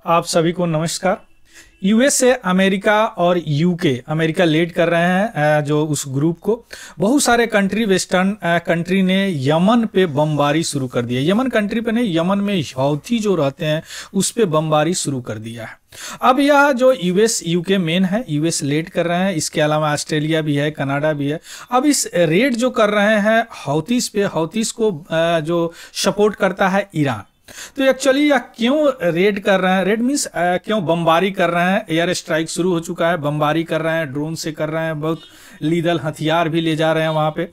आप सभी को नमस्कार। यूएसए, अमेरिका और यूके, अमेरिका लीड कर रहे हैं जो उस ग्रुप को। बहुत सारे कंट्री, वेस्टर्न कंट्री ने यमन पे बमबारी शुरू कर दी है। यमन कंट्री पे नहीं, यमन में हौथी जो रहते हैं उस पे बमबारी शुरू कर दिया है। अब यह जो यूएस यूके मेन है, यूएस लीड कर रहे हैं। इसके अलावा ऑस्ट्रेलिया भी है, कनाडा भी है। अब इस रेड जो कर रहे हैं हौथीस पे, हौथीस को जो सपोर्ट करता है ईरान। तो एक्चुअली यह क्यों रेड कर रहे हैं, रेड मीन्स क्यों बमबारी कर रहे हैं। एयर स्ट्राइक शुरू हो चुका है, बमबारी कर रहे हैं, ड्रोन से कर रहे हैं, बहुत लीदल हथियार भी ले जा रहे हैं वहां पे।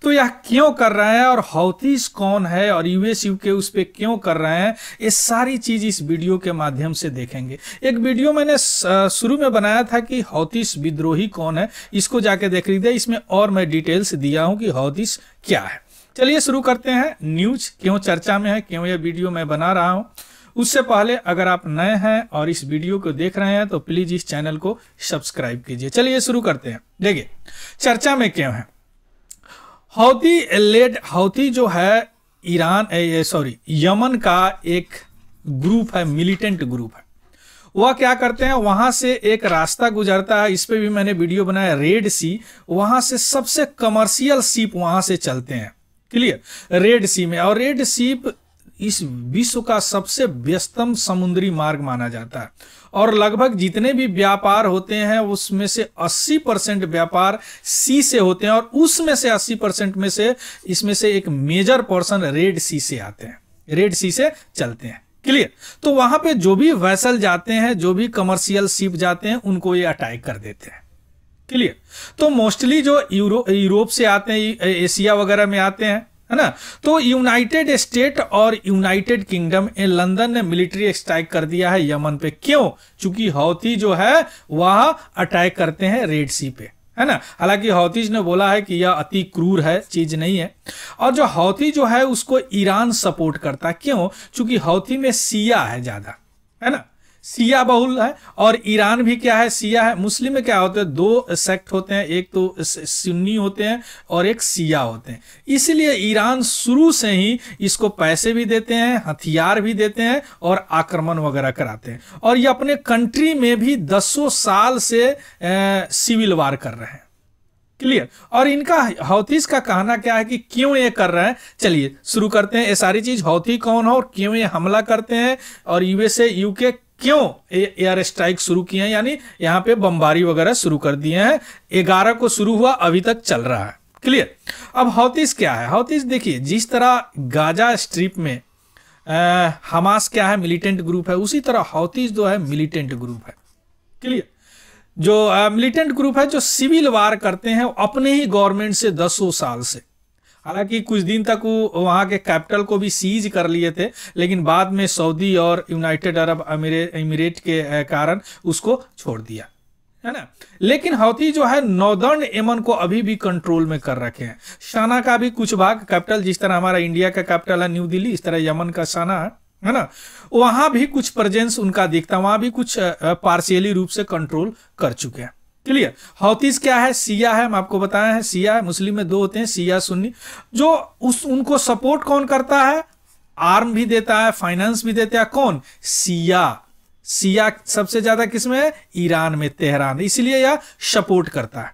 तो यह क्यों कर रहे हैं और हौथीस कौन है और यूएस यूके उस पे क्यों कर रहे हैं, ये सारी चीज इस वीडियो के माध्यम से देखेंगे। एक वीडियो मैंने शुरू में बनाया था कि हौथीस विद्रोही कौन है, इसको जाके देख लीजिए। इसमें और मैं डिटेल्स दिया हूं कि हौथीस क्या है। चलिए शुरू करते हैं। न्यूज क्यों चर्चा में है, क्यों यह वीडियो मैं बना रहा हूं। उससे पहले अगर आप नए हैं और इस वीडियो को देख रहे हैं तो प्लीज इस चैनल को सब्सक्राइब कीजिए। चलिए शुरू करते हैं। देखिए चर्चा में क्यों है। हौथी जो है यमन का एक ग्रुप है, मिलिटेंट ग्रुप है। वह क्या करते हैं, वहां से एक रास्ता गुजरता है, इस पे भी मैंने वीडियो बनाया, रेड सी। वहां से सबसे कमर्शियल शिप वहां से चलते हैं, क्लियर, रेड सी में। और रेड सी इस विश्व का सबसे व्यस्तम समुद्री मार्ग माना जाता है। और लगभग जितने भी व्यापार होते हैं उसमें से 80% व्यापार सी से होते हैं। और उसमें से 80% में से इसमें से एक मेजर पोर्शन रेड सी से आते हैं, रेड सी से चलते हैं, क्लियर। तो वहां पे जो भी वेसल जाते हैं, जो भी कमर्शियल शिप जाते हैं, उनको ये अटैक कर देते हैं, क्लियर। तो मोस्टली जो यूरोप से आते हैं, एशिया वगैरह में आते हैं, है ना। तो यूनाइटेड स्टेट और यूनाइटेड किंगडम इन लंदन ने मिलिट्री स्ट्राइक कर दिया है यमन पे। क्यों? चूंकि हौथी जो है वह अटैक करते हैं रेड सी पे, है ना। हालांकि हौथीज ने बोला है कि यह अति क्रूर है, चीज नहीं है। और जो हौथी जो है उसको ईरान सपोर्ट करता है। क्यों? चूंकि हौथी में शिया है ज्यादा, है ना, शिया बहुल है। और ईरान भी क्या है, शिया है। मुस्लिम में क्या होते हैं, दो सेक्ट होते हैं, एक तो सुन्नी होते हैं और एक शिया होते हैं। इसलिए ईरान शुरू से ही इसको पैसे भी देते हैं, हथियार भी देते हैं और आक्रमण वगैरह कराते हैं। और ये अपने कंट्री में भी 10 साल से सिविल वार कर रहे हैं, क्लियर। और इनका हौथीस का कहना क्या है कि क्यों ये कर रहे हैं। चलिए शुरू करते हैं। ये सारी चीज, हौथी कौन है और क्यों ये हमला करते हैं और यूएसए यूके क्यों एयर स्ट्राइक शुरू किए हैं, यानी यहाँ पे बमबारी वगैरह शुरू कर दिए हैं। 11 को शुरू हुआ, अभी तक चल रहा है, क्लियर। अब हौथीस क्या है। हौथीस देखिए, जिस तरह गाजा स्ट्रिप में हमास क्या है, मिलिटेंट ग्रुप है, उसी तरह हौथीस जो है मिलिटेंट ग्रुप है, क्लियर। जो मिलिटेंट ग्रुप है जो सिविल वार करते हैं अपने ही गवर्नमेंट से 10 साल से। हालांकि कुछ दिन तक वो वहां के कैपिटल को भी सीज कर लिए थे, लेकिन बाद में सऊदी और यूनाइटेड अरब एमिरेट के कारण उसको छोड़ दिया, है ना। लेकिन हौथी जो है नॉर्दर्न यमन को अभी भी कंट्रोल में कर रखे हैं। साना का भी कुछ भाग, कैपिटल जिस तरह हमारा इंडिया का कैपिटल है न्यू दिल्ली, इस तरह यमन का साना है ना। वहां भी कुछ प्रेजेंस उनका दिखता, वहां भी कुछ पार्शियली रूप से कंट्रोल कर चुके हैं, क्लियर। हौथीस क्या है, शिया है, हम आपको बताए हैं शिया है। मुस्लिम में दो होते हैं, शिया सुन्नी। जो उनको सपोर्ट कौन करता है, आर्म भी देता है, फाइनेंस भी देता है, कौन, शिया। शिया सबसे ज्यादा किसमें है, ईरान में, तेहरान, इसलिए यह सपोर्ट करता है,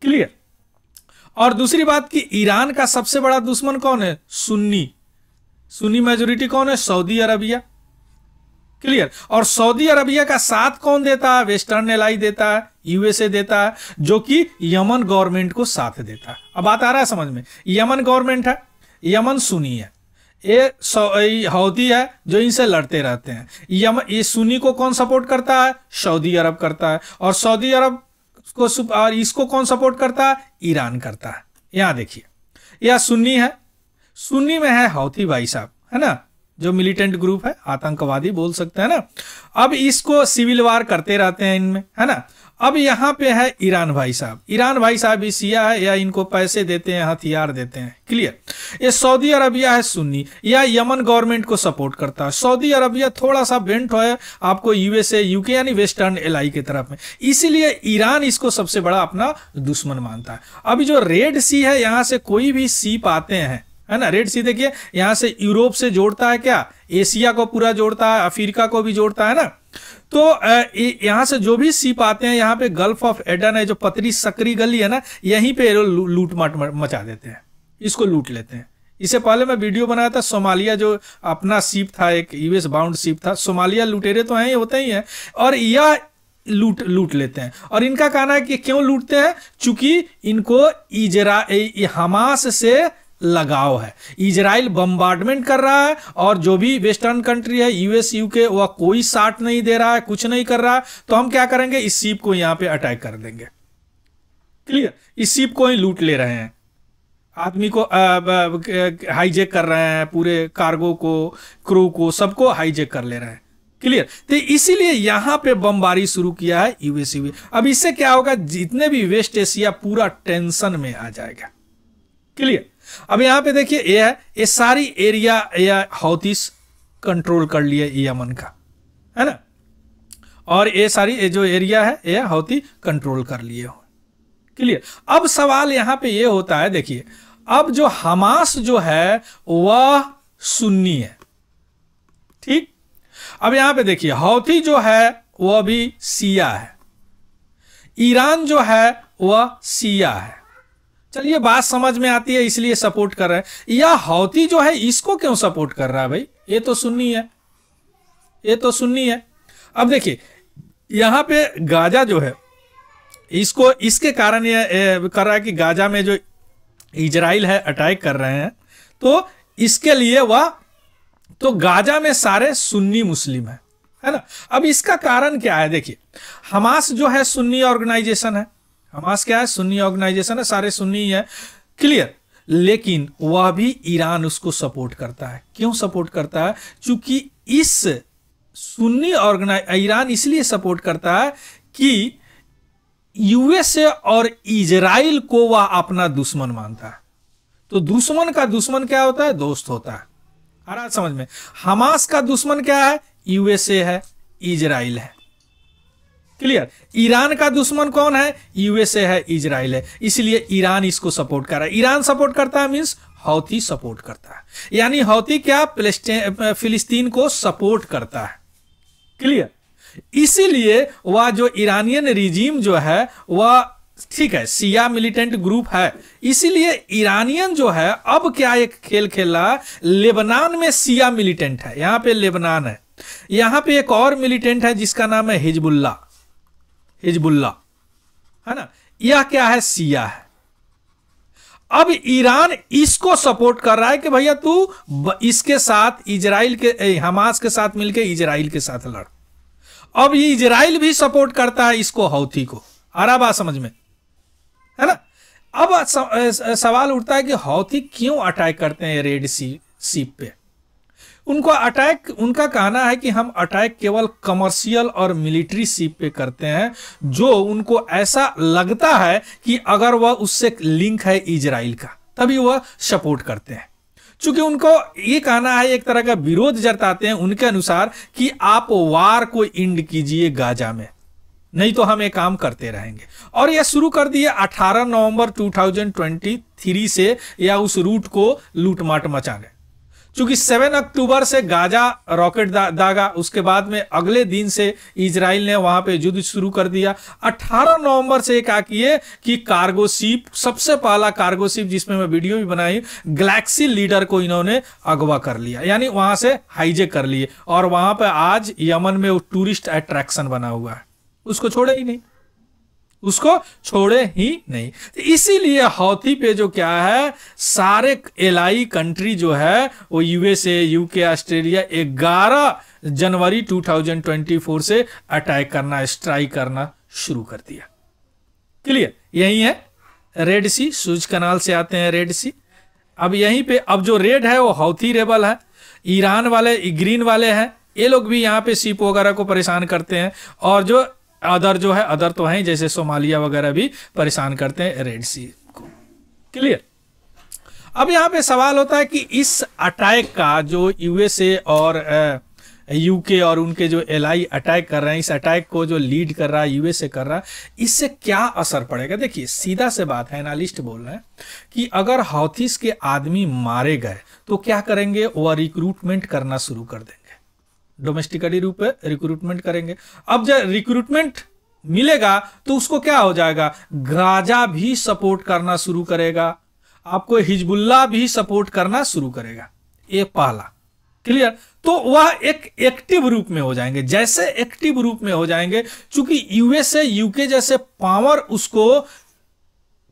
क्लियर। और दूसरी बात कि ईरान का सबसे बड़ा दुश्मन कौन है, सुन्नी। सुन्नी मेजोरिटी कौन है, सऊदी अरबिया, क्लियर। और सऊदी अरबिया का साथ कौन देता है, वेस्टर्न एलाई देता है, यूएसए देता है, जो कि यमन गवर्नमेंट को साथ देता है। अब बात आ रहा है समझ में। यमन गवर्नमेंट है, यमन सुन्नी है, ये हौथी है जो इनसे लड़ते रहते हैं। ये सुन्नी को कौन सपोर्ट करता है, सऊदी अरब करता है। और सऊदी अरब को और इसको कौन सपोर्ट करता है, ईरान करता है। यहां देखिए, यह सुन्नी है, सुन्नी में है हौथी भाई साहब, है ना, जो मिलिटेंट ग्रुप है, आतंकवादी बोल सकते हैं ना। अब इसको सिविल वार करते रहते हैं इनमें, है ना। अब यहां पे है ईरान भाई साहब। ईरान भाई साहब भी शिया है, या इनको पैसे देते हैं, हथियार देते हैं, क्लियर। ये सऊदी अरबिया है सुन्नी, या यमन गवर्नमेंट को सपोर्ट करता है। सऊदी अरबिया थोड़ा सा बेंट है आपको यूएसए यूके यानी वेस्टर्न एलाई की तरफ में, इसीलिए ईरान इसको सबसे बड़ा अपना दुश्मन मानता है। अभी जो रेड सी है, यहां से कोई भी शिप आते हैं, है ना। रेड सी देखिए, यहां से यूरोप से जोड़ता है, क्या एशिया को पूरा जोड़ता है, अफ्रीका को भी जोड़ता है ना। तो यहाँ से जो भी सीप आते हैं यहाँ पे गल्फ ऑफ एडन है, जो पतरी सकरी गली है ना, यहीं पे लूट माट मचा देते हैं, इसको लूट लेते हैं। इससे पहले मैं वीडियो बनाया था सोमालिया, जो अपना सीप था, एक यूएस बाउंड सीप था। सोमालिया लुटेरे तो हैं, होते ही हैं, और यह लूट लेते हैं। और इनका कहना है कि क्यों लूटते हैं, चूंकि इनको हमास से लगाव है। इजराइल बम्बार्डमेंट कर रहा है और जो भी वेस्टर्न कंट्री है, यूएस यूके, वह कोई साथ नहीं दे रहा है, कुछ नहीं कर रहा है, तो हम क्या करेंगे, इस शिप को यहां पे अटैक कर देंगे। क्लियर, इस शिप को ही लूट ले रहे हैं, आदमी को हाईजेक कर रहे हैं, पूरे कार्गो को, क्रू को, सबको हाईजेक कर ले रहे हैं। क्लियर, तो इसीलिए यहां पे बमबारी शुरू किया है यूएस। अब इससे क्या होगा, जितने भी वेस्ट एशिया पूरा टेंशन में आ जाएगा। क्लियर, अब यहां पे देखिए ये है, ये सारी एरिया या हौतीस कंट्रोल कर लिया यमन का, है ना, और ये सारी जो एरिया है ये हौती कंट्रोल कर लिए हो। क्लियर, अब सवाल यहां पे ये होता है, देखिए अब जो हमास जो है वह सुन्नी है, ठीक। अब यहां पे देखिए हौती जो है वह भी शिया है, ईरान जो है वह शिया है। चलिए बात समझ में आती है, इसलिए सपोर्ट कर रहे हैं। या हौती जो है इसको क्यों सपोर्ट कर रहा है भाई, ये तो सुन्नी है, ये तो सुन्नी है। अब देखिए यहां पे गाजा जो है, इसको इसके कारण ये कर रहा है कि गाजा में जो इजराइल है अटैक कर रहे हैं, तो इसके लिए वह, तो गाजा में सारे सुन्नी मुस्लिम है ना। अब इसका कारण क्या है, देखिए हमास जो है सुन्नी ऑर्गेनाइजेशन है, हमास क्या है, सुन्नी ऑर्गेनाइजेशन है, सारे सुन्नी है। क्लियर, लेकिन वह भी ईरान उसको सपोर्ट करता है। क्यों सपोर्ट करता है, क्योंकि इस सुन्नी ईरान इसलिए सपोर्ट करता है कि यूएसए और इजराइल को वह अपना दुश्मन मानता है। तो दुश्मन का दुश्मन क्या होता है, दोस्त होता है। आ रहा समझ में। हमास का दुश्मन क्या है, यूएसए है, इजराइल है। क्लियर, ईरान का दुश्मन कौन है, यूएसए है, इजराइल है। इसलिए ईरान इसको सपोर्ट कर रहा है। ईरान सपोर्ट करता है मींस हौती सपोर्ट करता है, यानी हौती क्या, फिलिस्तीन को सपोर्ट करता है। क्लियर, इसीलिए वह जो ईरानियन रिजीम जो है वह, ठीक है, शिया मिलिटेंट ग्रुप है, इसीलिए ईरानियन जो है अब क्या एक खेल खेल रहा है, लेबनान में शिया मिलिटेंट है, यहां पे लेबनान है, यहां पे एक और मिलिटेंट है जिसका नाम है हिजबुल्ला, हिजबुल्ला है ना, यह क्या है, शिया है। अब ईरान इसको सपोर्ट कर रहा है कि भैया तू इसके साथ, इजराइल के, हमास के साथ मिलकर इजराइल के साथ लड़। अब ये इजराइल भी सपोर्ट करता है इसको, हौती को। आ रहा बात समझ में, है ना। अब सवाल उठता है कि हौती क्यों अटैक करते हैं रेड सी पे। उनको अटैक, उनका कहना है कि हम अटैक केवल कमर्शियल और मिलिट्री शिप पे करते हैं, जो उनको ऐसा लगता है कि अगर वह उससे लिंक है इजराइल का, तभी वह सपोर्ट करते हैं। चूंकि उनको ये कहना है, एक तरह का विरोध जताते हैं उनके अनुसार कि आप वार को इंड कीजिए गाजा में, नहीं तो हम ये काम करते रहेंगे। और यह शुरू कर दिए 18 नवंबर 2023 से, या उस रूट को लूटमाट मचाने। चूंकि 7 अक्टूबर से गाजा रॉकेट दागा, उसके बाद में अगले दिन से इजराइल ने वहां पे युद्ध शुरू कर दिया। 18 नवंबर से क्या किए कि कार्गो शिप, सबसे पहला कार्गो शिप जिसमें मैं वीडियो भी बनाई, गैलेक्सी लीडर को इन्होंने अगवा कर लिया, यानी वहां से हाईजेक कर लिए, और वहां पे आज यमन में वो टूरिस्ट अट्रैक्शन बना हुआ है, उसको छोड़े ही नहीं, उसको छोड़े ही नहीं। तो इसीलिए हौती पे जो क्या है, सारे एलआई कंट्री जो है वो यूएसए, यूके, ऑस्ट्रेलिया 11 जनवरी 2024 से अटैक करना, स्ट्राइक करना शुरू कर दिया। क्लियर, यही है रेड सी, सूज कनाल से आते हैं रेड सी। अब यहीं पे, अब जो रेड है वो हौती रेबल है, ईरान वाले ग्रीन वाले हैं, ये लोग भी यहाँ पे शिप वगैरह को परेशान करते हैं, और जो अदर जो है, अदर तो हैं जैसे सोमालिया वगैरह भी परेशान करते हैं रेड सी को। क्लियर, अब यहाँ पे सवाल होता है कि इस अटैक का जो यूएसए और यूके और उनके जो एलआई अटैक कर रहे हैं, इस अटैक को जो लीड कर रहा है यूएसए कर रहा है, इससे क्या असर पड़ेगा। देखिए सीधा से बात है, एनालिस्ट बोल रहे हैं कि अगर हौथीस के आदमी मारे गए तो क्या करेंगे, वह रिक्रूटमेंट करना शुरू कर देंगे। डोमेस्टिकली रूप में रिक्रूटमेंट करेंगे। अब जब रिक्रूटमेंट मिलेगा तो उसको क्या हो जाएगा, गाजा भी सपोर्ट करना शुरू करेगा, आपको हिजबुल्लाह भी सपोर्ट करना शुरू करेगा। ये पहला, क्लियर। तो वह एक एक्टिव रूप में हो जाएंगे। जैसे एक्टिव रूप में हो जाएंगे, चूंकि यूएसए यूके जैसे पावर उसको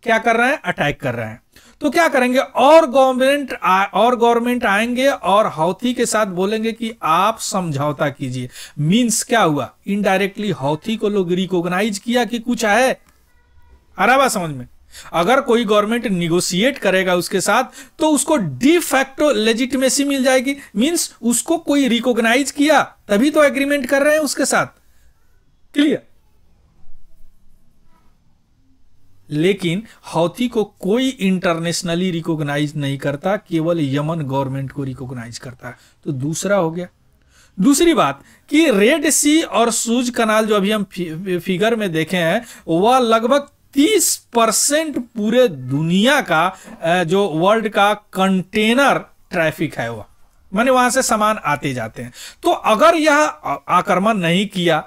क्या कर रहे हैं, अटैक कर रहे हैं, तो क्या करेंगे, और गवर्नमेंट आएंगे और हौथी के साथ बोलेंगे कि आप समझौता कीजिए। मींस क्या हुआ, इनडायरेक्टली हौथी को लोग रिकॉग्नाइज किया कि कुछ है। आ रहा बात समझ में। अगर कोई गवर्नमेंट निगोशिएट करेगा उसके साथ तो उसको डी फैक्टो लेजिटिमेसी मिल जाएगी। मींस उसको कोई रिकॉग्नाइज किया तभी तो एग्रीमेंट कर रहे हैं उसके साथ, क्लियर। लेकिन हौथी को कोई इंटरनेशनली रिकॉग्नाइज नहीं करता, केवल यमन गवर्नमेंट को रिकॉग्नाइज करता है। तो दूसरा हो गया। दूसरी बात कि रेड सी और सूज कनाल जो अभी हम फिगर में देखे हैं, वह लगभग 30% पूरे दुनिया का जो वर्ल्ड का कंटेनर ट्रैफिक है, वह माने वहां से सामान आते जाते हैं। तो अगर यह आक्रमण नहीं किया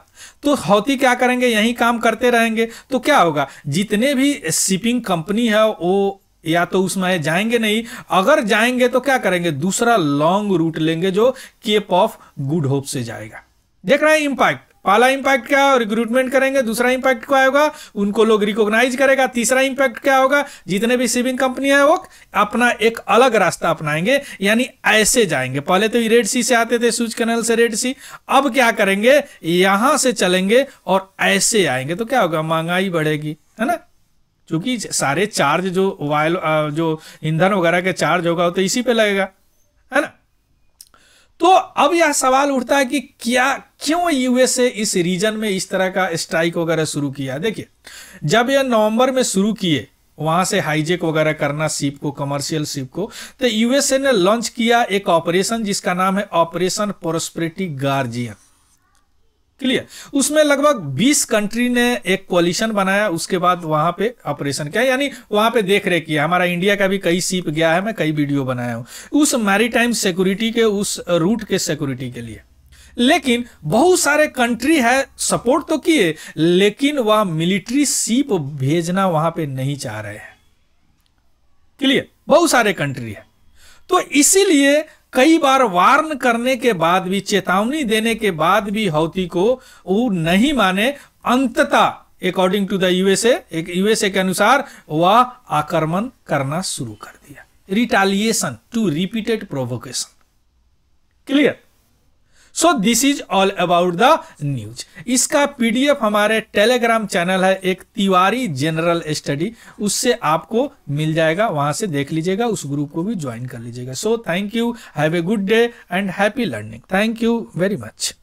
तो हौथी क्या करेंगे, यही काम करते रहेंगे। तो क्या होगा, जितने भी शिपिंग कंपनी है वो या तो उसमें जाएंगे नहीं, अगर जाएंगे तो क्या करेंगे, दूसरा लॉन्ग रूट लेंगे जो केप ऑफ गुड होप से जाएगा। देख रहे हैं इंपैक्ट। पहला इंपैक्ट क्या, रिक्रूटमेंट करेंगे। दूसरा इंपैक्ट क्या होगा, उनको लोग रिकॉग्नाइज करेगा। तीसरा इंपैक्ट क्या होगा, जितने भी शिपिंग कंपनी है वो अपना एक अलग रास्ता अपनाएंगे, यानी ऐसे जाएंगे। पहले तो रेड सी से आते थे, सूज कैनाल से रेड सी, अब क्या करेंगे, यहां से चलेंगे और ऐसे आएंगे। तो क्या होगा, महंगाई बढ़ेगी, है ना, क्योंकि सारे चार्ज जो ईंधन वगैरह के चार्ज होगा तो इसी पे लगेगा, है ना। तो अब यह सवाल उठता है कि क्यों यूएसए इस रीजन में इस तरह का स्ट्राइक वगैरह शुरू किया। देखिए, जब यह नवंबर में शुरू किए वहां से हाईजेक वगैरह करना शिप को, कमर्शियल शिप को, तो यूएसए ने लॉन्च किया एक ऑपरेशन जिसका नाम है ऑपरेशन प्रोस्पेरिटी गार्जियन, क्लियर। उसमें लगभग 20 कंट्री ने एक कोलिशन बनाया, उसके बाद वहां पे ऑपरेशन किया, यानी वहां पे देख रेख किया। हमारा इंडिया का भी कई शिप गया है, मैं कई वीडियो बनाया हूं उस मैरीटाइम सिक्योरिटी के, उस रूट के सिक्योरिटी के लिए। लेकिन बहुत सारे कंट्री है सपोर्ट तो किए, लेकिन वह मिलिट्री शिप भेजना वहां पे नहीं चाह रहे हैं, क्लियर। बहुत सारे कंट्री है, तो इसीलिए कई बार वार्न करने के बाद भी, चेतावनी देने के बाद भी हौथी को वो नहीं माने। अंततः अकॉर्डिंग टू द यूएसए के अनुसार वह आक्रमण करना शुरू कर दिया। Retaliation to repeated provocation, clear. So this is all about the news. इसका पीडीएफ हमारे टेलीग्राम चैनल है, एक तिवारी जनरल स्टडी, उससे आपको मिल जाएगा, वहां से देख लीजिएगा, उस ग्रुप को भी ज्वाइन कर लीजिएगा। So thank you, have a good day and happy learning. Thank you very much.